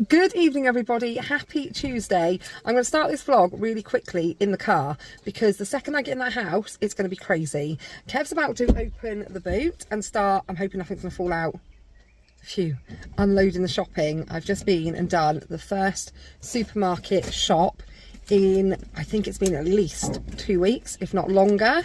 Good evening everybody, happy Tuesday. I'm going to start this vlog really quickly in the car because the second I get in that house it's going to be crazy. Kev's about to open the boot and start, I'm hoping nothing's going to fall out. Phew, unloading the shopping. I've just been and done the first supermarket shop in, I think it's been at least 2 weeks, if not longer,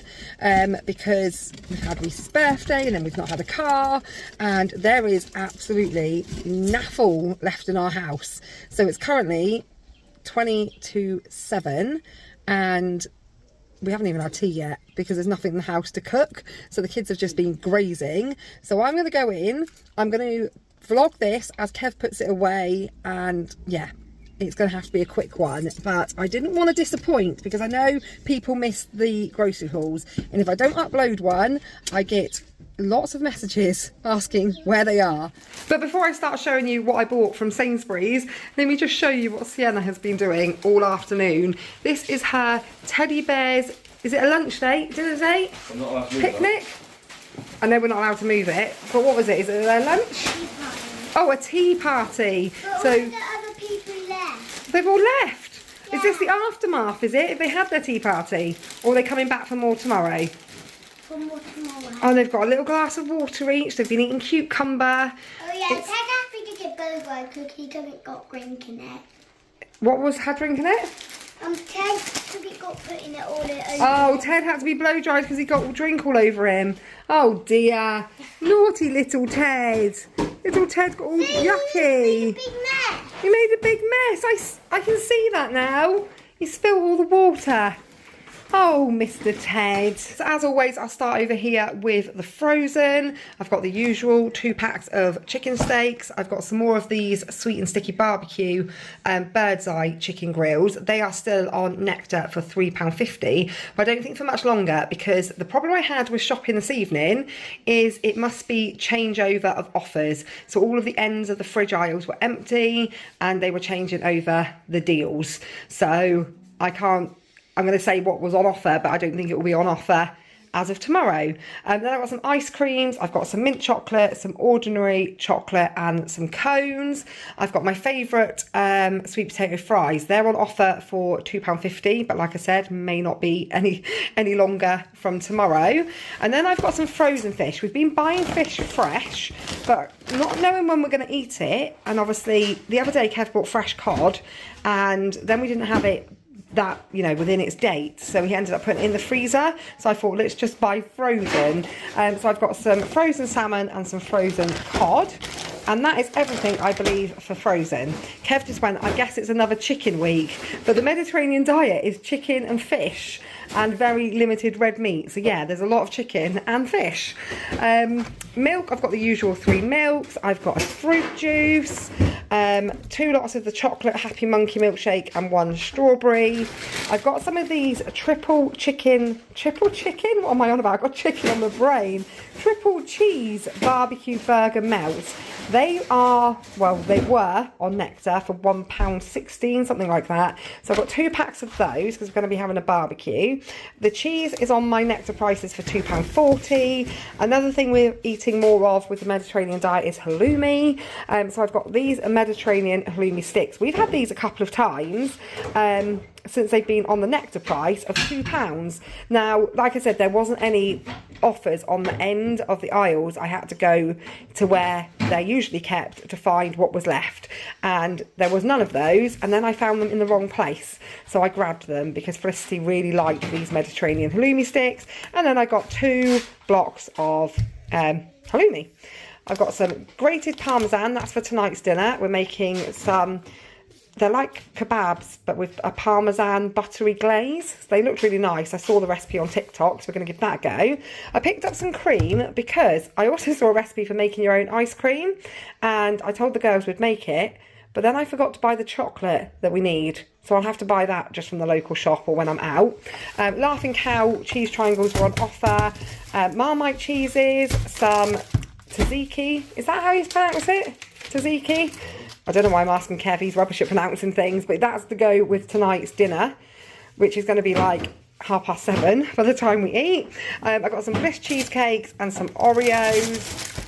because we've had Reese's birthday and then we've not had a car, and there is absolutely naffle left in our house. So it's currently 20 to 7 and we haven't even had tea yet because there's nothing in the house to cook. So the kids have just been grazing. So I'm going to go in, I'm going to vlog this as Kev puts it away, and yeah, it's going to have to be a quick one, but I didn't want to disappoint because I know people miss the grocery hauls, and if I don't upload one I get lots of messages asking where they are. But before I start showing you what I bought from Sainsbury's, let me just show you what Sienna has been doing all afternoon. This is her teddy bears, is it a lunch date, dinner date, I'm not allowed to move picnic? I know we're not allowed to move it, but what was it, is it their lunch? Oh, a tea party. But so all the other people left. They've all left. Yeah. Is this the aftermath, is it? If they had their tea party? Or are they coming back for more tomorrow? For more tomorrow. Oh, they've got a little glass of water each. They've been eating cucumber. Oh yeah, Ted has to get burger because he doesn't got drink in it. What was her drink in it? Ted took it got put in it all over. Oh, Ted had to be blow dried because he got drink all over him. Oh dear. Naughty little Ted. Little Ted got all yucky. Big mess. He made a big mess. I can see that now. He spilled all the water. Oh, Mr. Ted. So as always, I'll start over here with the frozen. I've got the usual 2 packs of chicken steaks. I've got some more of these sweet and sticky barbecue bird's eye chicken grills. They are still on Nectar for £3.50, but I don't think for much longer because the problem I had with shopping this evening is it must be changeover of offers. So all of the ends of the fridge aisles were empty and they were changing over the deals. So I'm going to say what was on offer, but I don't think it will be on offer as of tomorrow. Then I've got some ice creams, I've got some mint chocolate, some ordinary chocolate and some cones. I've got my favourite sweet potato fries. They're on offer for £2.50, but like I said, may not be any longer from tomorrow. And then I've got some frozen fish. We've been buying fish fresh, but not knowing when we're going to eat it. And obviously the other day Kev bought fresh cod and then we didn't have it that, you know, within its date, so he ended up putting it in the freezer. So I thought, let's just buy frozen. So I've got some frozen salmon and some frozen cod, and that is everything I believe for frozen. Kev just went, I guess it's another chicken week, but the Mediterranean diet is chicken and fish and very limited red meat. So yeah, there's a lot of chicken and fish. Milk, I've got the usual 3 milks. I've got a fruit juice, 2 lots of the chocolate Happy Monkey milkshake and 1 strawberry. I've got some of these triple chicken, what am I on about? I've got chicken on the brain. Triple cheese barbecue burger melts. They are, well, they were on Nectar for £1.16, something like that. So I've got 2 packs of those because we're going to be having a barbecue. The cheese is on my Nectar prices for £2.40. Another thing we're eating more of with the Mediterranean diet is halloumi. So I've got these Mediterranean halloumi sticks. We've had these a couple of times since they've been on the Nectar price of £2. Now, like I said, there wasn't any offers on the end of the aisles. I had to go to where they're usually kept to find what was left, and there was none of those, and then I found them in the wrong place, so I grabbed them because Felicity really liked these Mediterranean halloumi sticks. And then I got 2 blocks of halloumi. I've got some grated parmesan, that's for tonight's dinner. We're making some, they're like kebabs, but with a parmesan buttery glaze. They looked really nice. I saw the recipe on TikTok, so we're going to give that a go. I picked up some cream because I also saw a recipe for making your own ice cream, and I told the girls we'd make it, but then I forgot to buy the chocolate that we need. So I'll have to buy that just from the local shop or when I'm out. Laughing Cow cheese triangles were on offer. Marmite cheeses, some tzatziki. Is that how you pronounce it? Tzatziki? I don't know why I'm asking Kev, he's rubbish at pronouncing things, but that's to go with tonight's dinner, which is going to be like 7:30 by the time we eat. I've got some Bliss cheesecakes and some Oreos,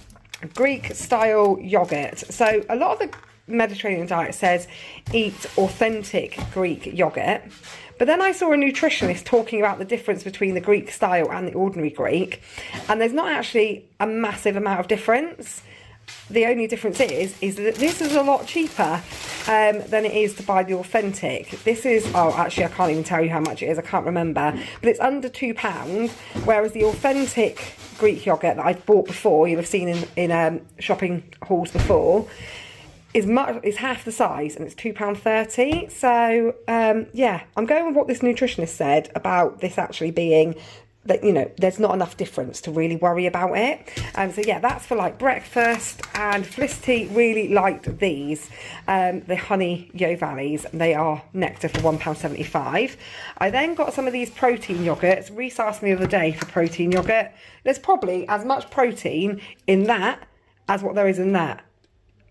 Greek style yogurt. So a lot of the Mediterranean diet says eat authentic Greek yogurt. But then I saw a nutritionist talking about the difference between the Greek style and the ordinary Greek. And there's not actually a massive amount of difference. The only difference is that this is a lot cheaper than it is to buy the authentic. This is, oh, actually, I can't even tell you how much it is. I can't remember. But it's under £2, whereas the authentic Greek yogurt that I've bought before, you'll have seen in shopping hauls before, is half the size, and it's £2.30. So, yeah, I'm going with what this nutritionist said about this actually being that, you know, there's not enough difference to really worry about it. So yeah, that's for like breakfast. And Felicity really liked these, the honey Yo Valleys. They are nectar for £1.75. I then got some of these protein yogurts. Reese asked me the other day for protein yogurt. There's probably as much protein in that as what there is in that.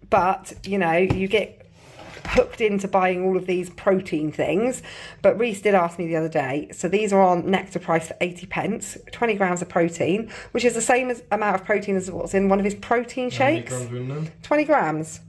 But, you know, you get hooked into buying all of these protein things. But Reese did ask me the other day, so these are on Nectar price for 80p, 20 grams of protein, which is the same amount of protein as what's in one of his protein shakes. How many grams are in there? 20 grams.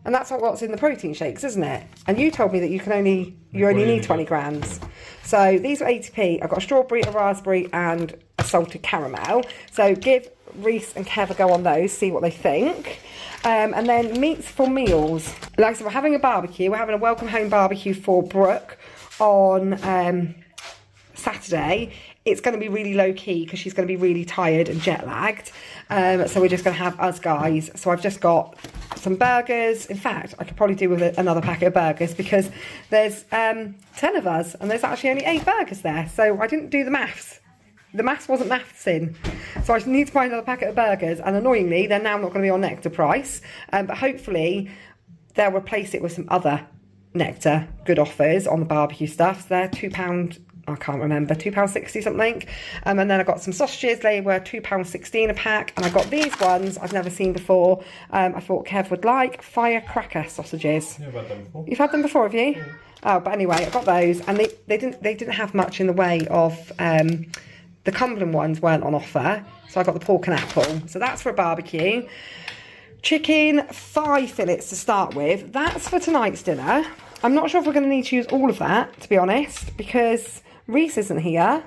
And that's what's in the protein shakes, isn't it? And you told me that you only need 20 grams. So these are 80p. I've got a strawberry, a raspberry and a salted caramel. So give Reese and Kev a go on those, see what they think. And then meats for meals. Like I said, we're having a barbecue. We're having a welcome home barbecue for Brooke on Saturday. It's going to be really low key because she's going to be really tired and jet lagged. So we're just going to have us guys. So I've just got some burgers. In fact, I could probably do with another packet of burgers because there's 10 of us and there's actually only 8 burgers there. So I didn't do the maths. The maths wasn't maths in. So I need to buy another packet of burgers. And annoyingly, they're now not going to be on Nectar price. But hopefully, they'll replace it with some other Nectar good offers on the barbecue stuff. So they're £2, I can't remember, £2.60 something. And then I got some sausages. They were £2.16 a pack. And I got these ones I've never seen before. I thought Kev would like firecracker sausages. Yeah, I've had them before. You've had them before, have you? Yeah. Oh, but anyway, I got those. And they didn't have much in the way of... the Cumberland ones weren't on offer, so I got the pork and apple. So that's for a barbecue. Chicken thigh fillets to start with. That's for tonight's dinner. I'm not sure if we're going to need to use all of that, to be honest, because Reese isn't here.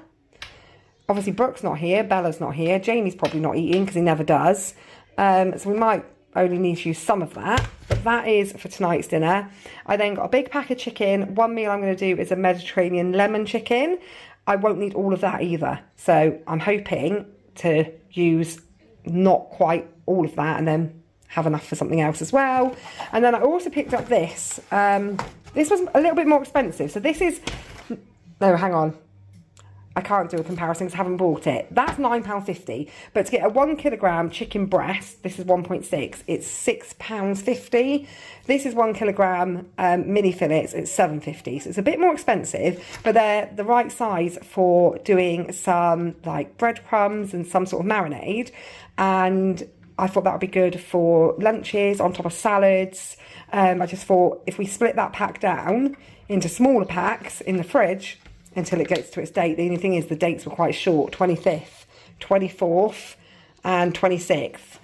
Obviously, Brooke's not here. Bella's not here. Jamie's probably not eating because he never does. So we might only need to use some of that. But that is for tonight's dinner. I then got a big pack of chicken. One meal I'm going to do is a Mediterranean lemon chicken. I won't need all of that either. So I'm hoping to use not quite all of that and then have enough for something else as well. And then I also picked up this. This was a little bit more expensive. So this is... No, hang on. I can't do a comparison because I haven't bought it. That's £9.50. But to get a 1 kilogram chicken breast, this is 1.6, it's £6.50. This is 1 kilogram mini fillets, it's £7.50. So it's a bit more expensive, but they're the right size for doing some like breadcrumbs and some sort of marinade. And I thought that would be good for lunches on top of salads. I just thought if we split that pack down into smaller packs in the fridge, until it gets to its date. The only thing is the dates were quite short, 25th, 24th and 26th.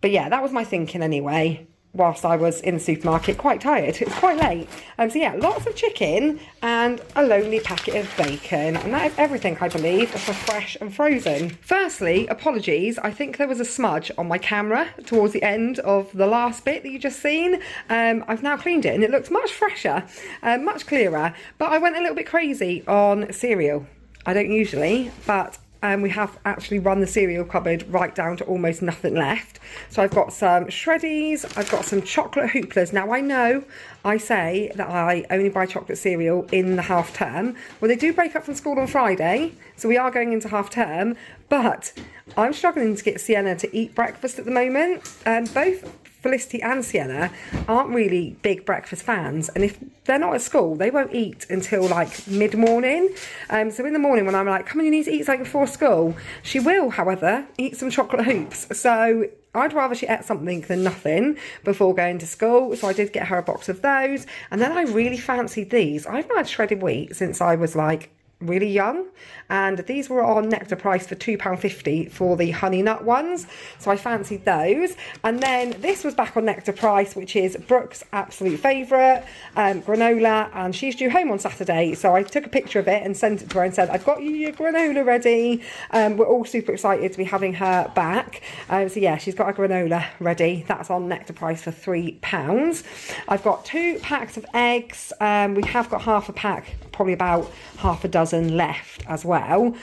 But yeah, that was my thinking anyway, whilst I was in the supermarket, quite tired. It was quite late. So yeah, lots of chicken and a lonely packet of bacon. And that is everything, I believe, for fresh and frozen. Firstly, apologies. I think there was a smudge on my camera towards the end of the last bit that you just seen. I've now cleaned it and it looks much fresher, much clearer. But I went a little bit crazy on cereal. I don't usually, but we have actually run the cereal cupboard right down to almost nothing left. So I've got some Shreddies, I've got some chocolate hooplas. Now I know I say that I only buy chocolate cereal in the half term. Well, they do break up from school on Friday, so we are going into half term, but I'm struggling to get Sienna to eat breakfast at the moment. Both Felicity and Sienna aren't really big breakfast fans, and if they're not at school they won't eat until like mid-morning. So in the morning when I'm like, come on, you need to eat something before school, she will however eat some chocolate hoops. So I'd rather she ate something than nothing before going to school. So I did get her a box of those, and then I really fancied these. I've not had shredded wheat since I was like really young, and these were on Nectar price for £2.50 for the honey nut ones, so I fancied those. And then this was back on Nectar price, which is Brooke's absolute favourite, granola, and she's due home on Saturday, so I took a picture of it and sent it to her and said, I've got you your granola ready. We're all super excited to be having her back. So yeah, she's got a granola ready. That's on Nectar price for £3. I've got 2 packs of eggs. We have got half a pack, probably about half a dozen left as well.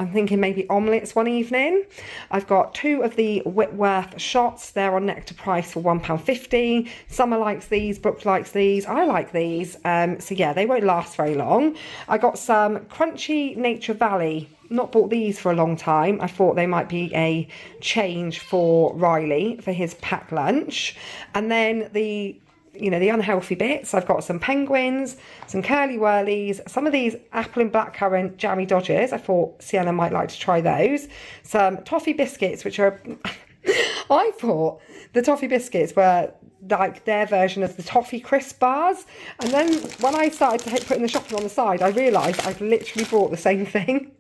I'm thinking maybe omelettes one evening. I've got 2 of the Whitworth shots. They're on Nectar price for £1.50. Summer likes these, Brooke likes these, I like these. So yeah, they won't last very long. I got some Crunchy Nature Valley. Not bought these for a long time. I thought they might be a change for Riley for his pack lunch. And then the unhealthy bits, I've got some penguins, some curly whirlies, some of these apple and blackcurrant jammy dodgers. I thought Sienna might like to try those. Some toffee biscuits, which are, I thought the toffee biscuits were like their version of the toffee crisp bars. And then when I started putting the shopping on the side, I realised I've literally bought the same thing.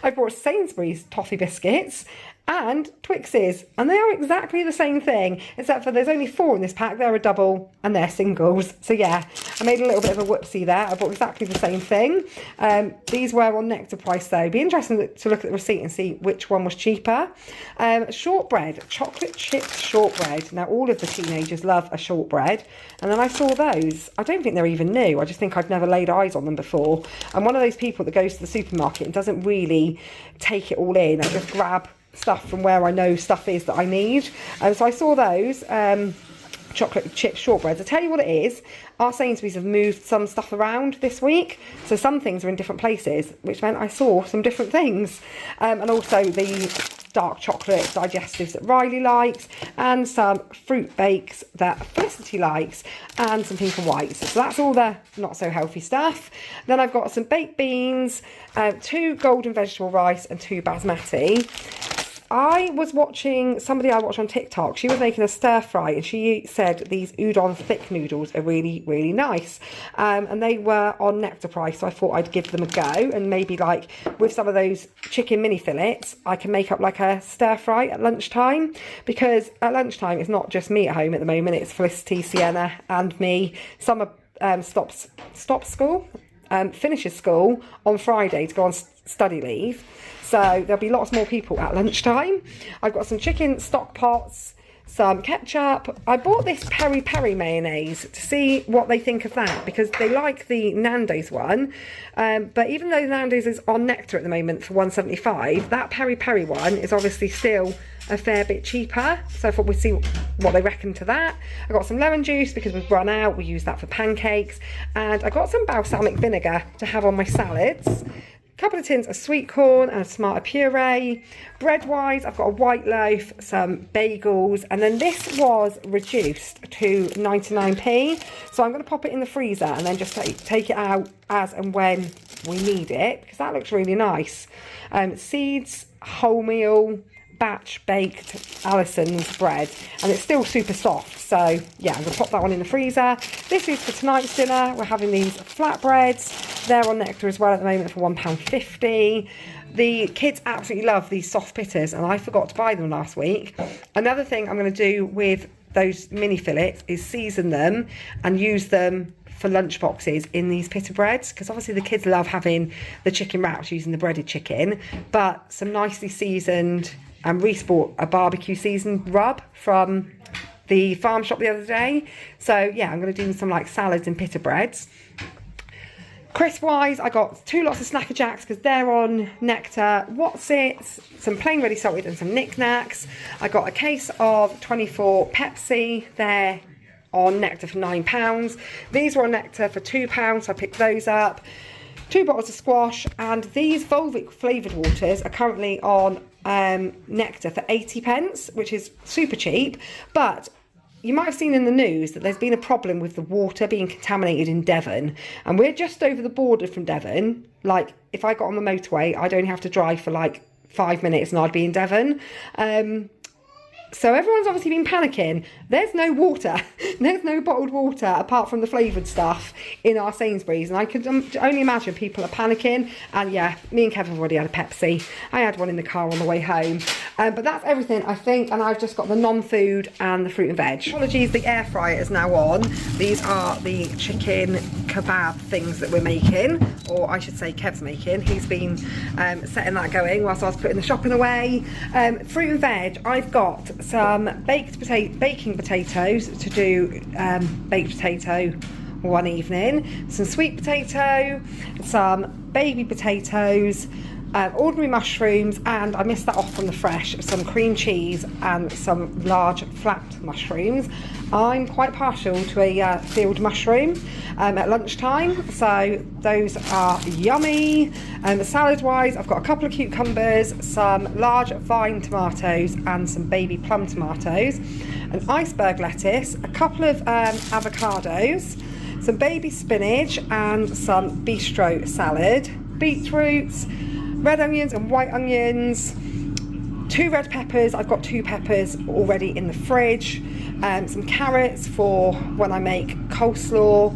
I bought Sainsbury's toffee biscuits and Twixes, and they are exactly the same thing, except for there's only 4 in this pack. They're a double and they're singles. So yeah, I made a little bit of a whoopsie there. I bought exactly the same thing. These were on Nectar price though. Be interesting to look at the receipt and see which one was cheaper. Shortbread, chocolate chip shortbread. Now all of the teenagers love a shortbread, and then I saw those. I don't think they're even new. I just think I've never laid eyes on them before. I'm one of those people that goes to the supermarket and doesn't really take it all in. I just grab stuff from where I know stuff is that I need. So I saw those chocolate chip shortbreads. I tell you what it is, our Sainsbury's have moved some stuff around this week, so some things are in different places, which meant I saw some different things. And also the dark chocolate digestives that Riley likes, and some fruit bakes that Felicity likes, and some pink and whites. So that's all the not so healthy stuff. Then I've got some baked beans, 2 golden vegetable rice, and 2 basmati. I was watching somebody I watch on TikTok. She was making a stir fry, and she said these udon thick noodles are really, really nice. And they were on Nectar price, so I thought I'd give them a go. And maybe like with some of those chicken mini fillets, I can make up like a stir fry at lunchtime. Because at lunchtime, it's not just me at home at the moment. It's Felicity, Sienna, and me. Summer stops school, finishes school on Friday to go on study leave. So there'll be lots more people at lunchtime. I've got some chicken stock pots, some ketchup. I bought this peri peri mayonnaise to see what they think of that, because they like the Nando's one. But even though Nando's is on Nectar at the moment for £1.75, that peri peri one is obviously still a fair bit cheaper. So I thought we'd see what they reckon to that. I got some lemon juice because we've run out. We use that for pancakes. And I got some balsamic vinegar to have on my salads. Couple of tins of sweet corn and a tomato puree. Bread wise, I've got a white loaf, some bagels, and then this was reduced to 99p. So I'm going to pop it in the freezer and then just take it out as and when we need it, because that looks really nice. Seeds, wholemeal, batch baked Alison's bread, and it's still super soft. So yeah, I'm going to pop that one in the freezer. This is for tonight's dinner. We're having these flatbreads. They're on Nectar as well at the moment for £1.50. The kids absolutely love these soft pitters, and I forgot to buy them last week. Another thing I'm going to do with those mini fillets is season them and use them for lunch boxes in these pita breads, because obviously the kids love having the chicken wraps using the breaded chicken, but some nicely seasoned. And Reese bought a barbecue seasoned rub from the farm shop the other day. So yeah, I'm going to do some like salads and pita breads. Crisp wise, I got 2 lots of Snacker Jacks because they're on Nectar. What's it? Some plain ready salted and some knickknacks. I got a case of 24 Pepsi. They're on Nectar for £9. These were on Nectar for £2, so I picked those up. 2 bottles of squash, and these Volvic flavoured waters are currently on Nectar for 80p, which is super cheap. But you might have seen in the news that there's been a problem with the water being contaminated in Devon, and we're just over the border from Devon. Like, if I got on the motorway, I'd only have to drive for like 5 minutes and I'd be in Devon. So everyone's obviously been panicking. There's no water. There's no bottled water apart from the flavoured stuff in our Sainsbury's. And I could only imagine people are panicking. And yeah, me and Kevin have already had a Pepsi. I had one in the car on the way home. But that's everything, I think. And I've just got the non-food and the fruit and veg. Apologies, the air fryer is now on. These are the chicken kebab things that we're making. Or I should say Kev's making. He's been setting that going whilst I was putting the shopping away. Fruit and veg, I've got some baking potatoes to do baked potato one evening, some sweet potato, some baby potatoes, ordinary mushrooms, and I missed that off from the fresh, some cream cheese and some large flat mushrooms. I'm quite partial to a field mushroom at lunchtime, so those are yummy. Salad wise, I've got a couple of cucumbers, some large vine tomatoes and some baby plum tomatoes, an iceberg lettuce, a couple of avocados, some baby spinach and some bistro salad, beetroots, red onions and white onions, 2 red peppers. I've got 2 peppers already in the fridge, some carrots for when I make coleslaw.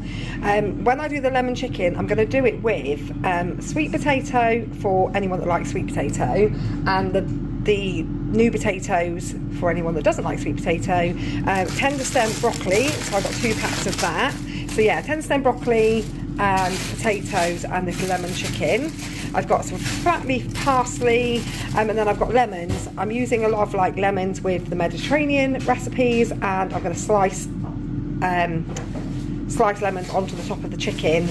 When I do the lemon chicken, I'm going to do it with sweet potato for anyone that likes sweet potato, and the new potatoes for anyone that doesn't like sweet potato, tender stem broccoli, so I've got 2 packs of that. So yeah, tender stem broccoli and potatoes and this lemon chicken. I've got some flat leaf parsley, and then I've got lemons. I'm using a lot of like lemons with the Mediterranean recipes, and I'm going to slice lemons onto the top of the chicken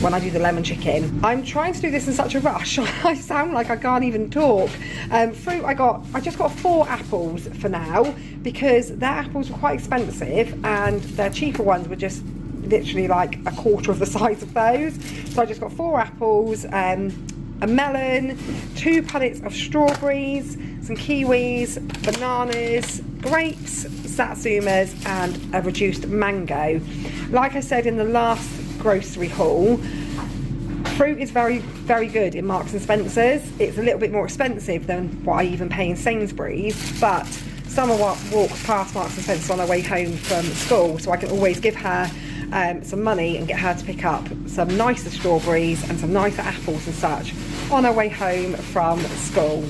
when I do the lemon chicken. I'm trying to do this in such a rush. I sound like I can't even talk. Fruit, I just got 4 apples for now because their apples were quite expensive and their cheaper ones were just literally like a quarter of the size of those. So I just got 4 apples, a melon, 2 punnets of strawberries, some kiwis, bananas, grapes, satsumas and a reduced mango. Like I said in the last grocery haul, fruit is very, very good in Marks and Spencer's. It's a little bit more expensive than what I even pay in Sainsbury's, but Summer walks past Marks and Spencer on her way home from school, so I can always give her some money and get her to pick up some nicer strawberries and some nicer apples and such on her way home from school.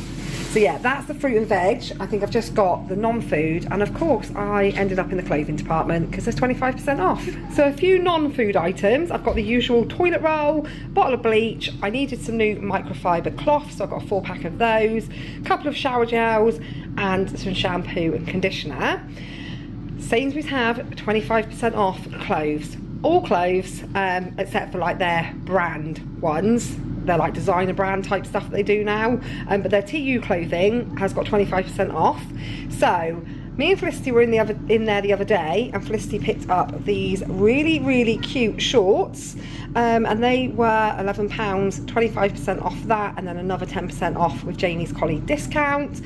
So yeah, that's the fruit and veg. I think I've just got the non-food, and of course I ended up in the clothing department because there's 25% off. So a few non-food items. I've got the usual toilet roll, bottle of bleach. I needed some new microfiber cloth, so I've got a 4-pack of those, a couple of shower gels and some shampoo and conditioner. Sainsbury's have 25% off clothes. All clothes, except for like their brand ones. They're like designer brand type stuff that they do now, but their TU clothing has got 25% off. So me and Felicity were in there the other day, and Felicity picked up these really, really cute shorts, and they were £11, 25% off that, and then another 10% off with Jamie's colleague discount.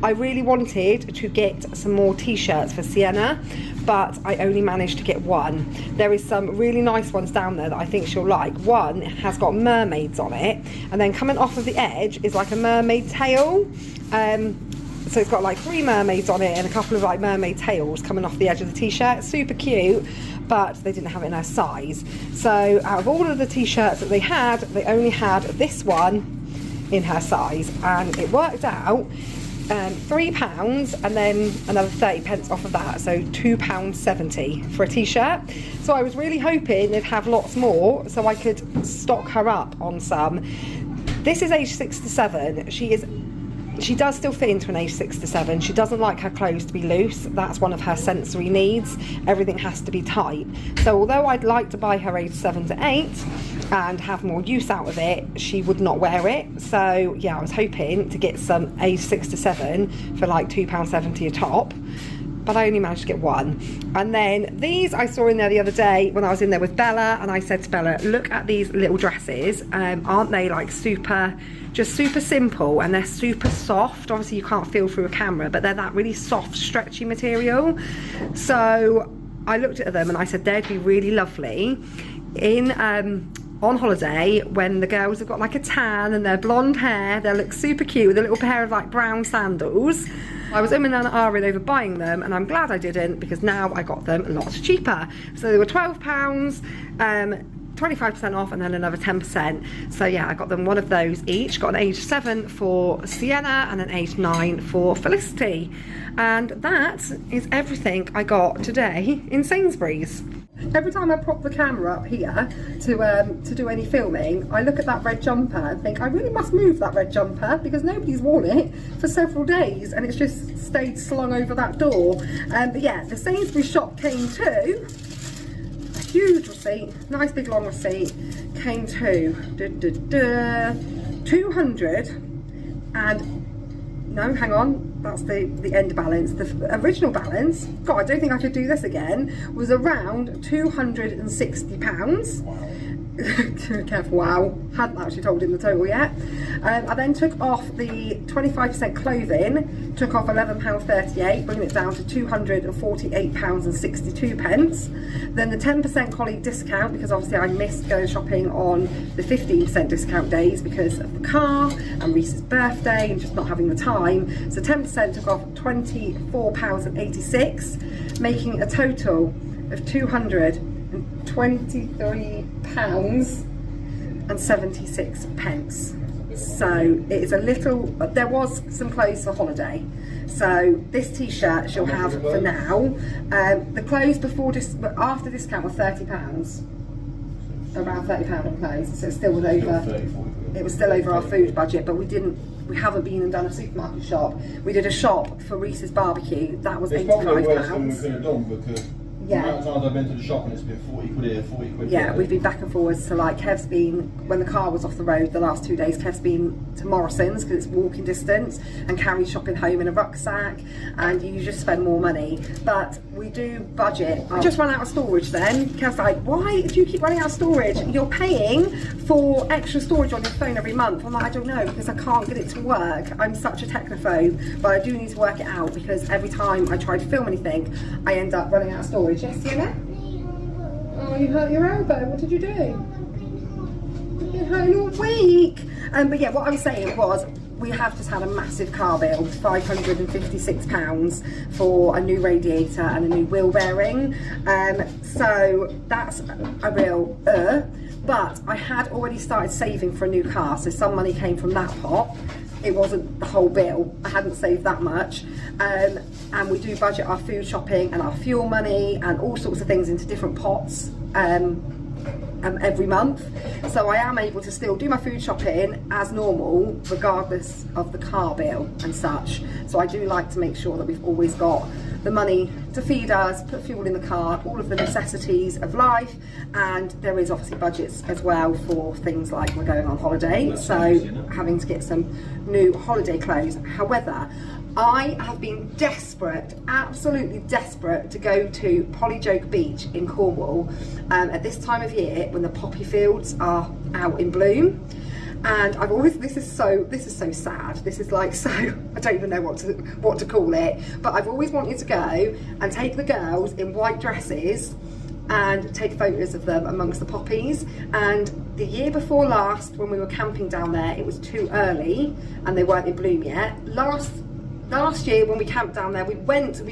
I really wanted to get some more t-shirts for Sienna, but I only managed to get one. There is some really nice ones down there that I think she'll like. One has got mermaids on it, and then coming off of the edge is like a mermaid tail. So it's got like 3 mermaids on it and a couple of like mermaid tails coming off the edge of the t-shirt. Super cute, but they didn't have it in her size. So out of all of the t-shirts that they had, they only had this one in her size, and it worked out £3 and then another 30p off of that, so £2.70 for a t-shirt. So I was really hoping they'd have lots more so I could stock her up on some. This is age 6 to 7. She does still fit into an age 6 to 7. She doesn't like her clothes to be loose. That's one of her sensory needs. Everything has to be tight. So although I'd like to buy her age 7 to 8 and have more use out of it, she would not wear it. So yeah, I was hoping to get some age 6 to 7 for like £2.70 a top, but I only managed to get one. And then these I saw in there the other day when I was in there with Bella, and I said to Bella, look at these little dresses. Aren't they like just super simple, and they're super soft. Obviously you can't feel through a camera, but they're that really soft, stretchy material. So I looked at them and I said they'd be really lovely in on holiday when the girls have got like a tan and their blonde hair. They look super cute with a little pair of like brown sandals. I was and ahhing over buying them, and I'm glad I didn't, because now I got them a lot cheaper. So they were £12, 25% off, and then another 10%. So yeah, I got them one of those each. Got an age 7 for Sienna and an age 9 for Felicity. And that is everything I got today in Sainsbury's. Every time I prop the camera up here to do any filming, I look at that red jumper and think I really must move that red jumper, because nobody's worn it for several days and it's just stayed slung over that door. But yeah, the Sainsbury's shop came to a huge receipt, nice big long receipt, came to 200 and no, hang on, that's the end balance. The original balance, God, I don't think I could do this again, was around £260. Wow. Careful, wow, hadn't actually told him the total yet. I then took off the 25% clothing, took off £11.38, bringing it down to £248.62. Then the 10% colleague discount, because obviously I missed going shopping on the 15% discount days because of the car and Reese's birthday and just not having the time. So 10% took off £24.86, making a total of £23.76. So it is a little, there was some clothes for holiday. So this t-shirt she'll have for now. The clothes after discount were £30. Around £30 on clothes. So it still was over. It was still over our food budget, but we haven't been and done a supermarket shop. We did a shop for Reese's barbecue. That was £85. It's probably worse than we could have done, because yeah. the amount of times I've been to the shop and it's been 40 quid here, 40 quid yeah, there. we've been back and forwards. So like Kev's been, when the car was off the road the last 2 days, Kev's been to Morrison's because it's walking distance, and carried shopping home in a rucksack, and you just spend more money. But we do budget. I just ran out of storage then. Kev's like, why do you keep running out of storage? You're paying for extra storage on your phone every month. I'm like, I don't know, because I can't get it to work. I'm such a technophobe, but I do need to work it out, because every time I try to film anything, I end up running out of storage. Yes, Sienna? Oh, you hurt your elbow. What did you do? You've been hurting all week. But yeah, what I was saying was, we have just had a massive car bill, £556 for a new radiator and a new wheel bearing. So that's a real but I had already started saving for a new car, so some money came from that pot. It wasn't the whole bill, I hadn't saved that much. And we do budget our food shopping and our fuel money and all sorts of things into different pots every month. So I am able to still do my food shopping as normal, regardless of the car bill and such. So I do like to make sure that we've always got the money to feed us, put fuel in the car, all of the necessities of life. And there is obviously budgets as well for things like we're going on holiday, so having to get some new holiday clothes. However, I have been desperate, absolutely desperate, to go to Polyjoke Beach in Cornwall at this time of year when the poppy fields are out in bloom. And I've always, this is so sad. This is like, so, I don't even know what to call it, but I've always wanted to go and take the girls in white dresses and take photos of them amongst the poppies. And the year before last, when we were camping down there, it was too early and they weren't in bloom yet. Last year when we camped down there, we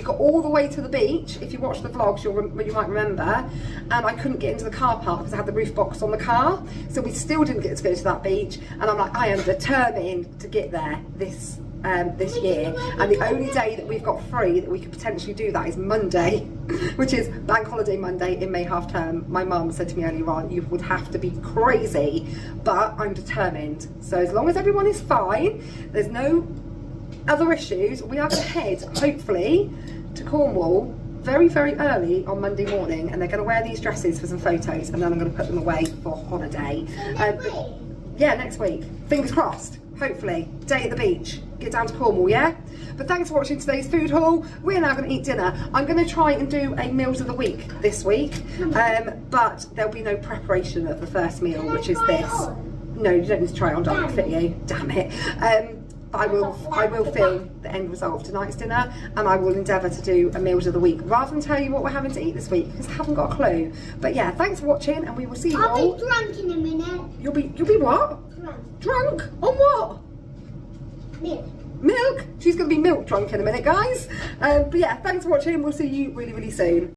got all the way to the beach. If you watch the vlogs, you might remember, and I couldn't get into the car park because I had the roof box on the car, so we still didn't get to go to that beach. And I'm like, I am determined to get there this year, and the only day that we've got free that we could potentially do that is Monday, which is Bank Holiday Monday in May half term. My mum said to me earlier on, you would have to be crazy, but I'm determined. So as long as everyone is fine, there's no other issues, we are going to head, hopefully, to Cornwall very, very early on Monday morning, and they're going to wear these dresses for some photos, and then I'm going to put them away for holiday. Yeah, next week. Fingers crossed. Hopefully. Day at the beach. Get down to Cornwall, yeah? But thanks for watching today's food haul. We're now going to eat dinner. I'm going to try and do a meals of the week this week, but there'll be no preparation of the first meal, which is this. No, you don't need to try it on, don't fit you. Damn it. I will film the end result of tonight's dinner, and I will endeavour to do a meals of the week rather than tell you what we're having to eat this week, because I haven't got a clue. But yeah, thanks for watching, and we will see you all. I'll be drunk in a minute. You'll be what? Drunk. Drunk? On what? Milk. milk. She's going to be milk drunk in a minute, guys. But yeah, thanks for watching. We'll see you really, really soon.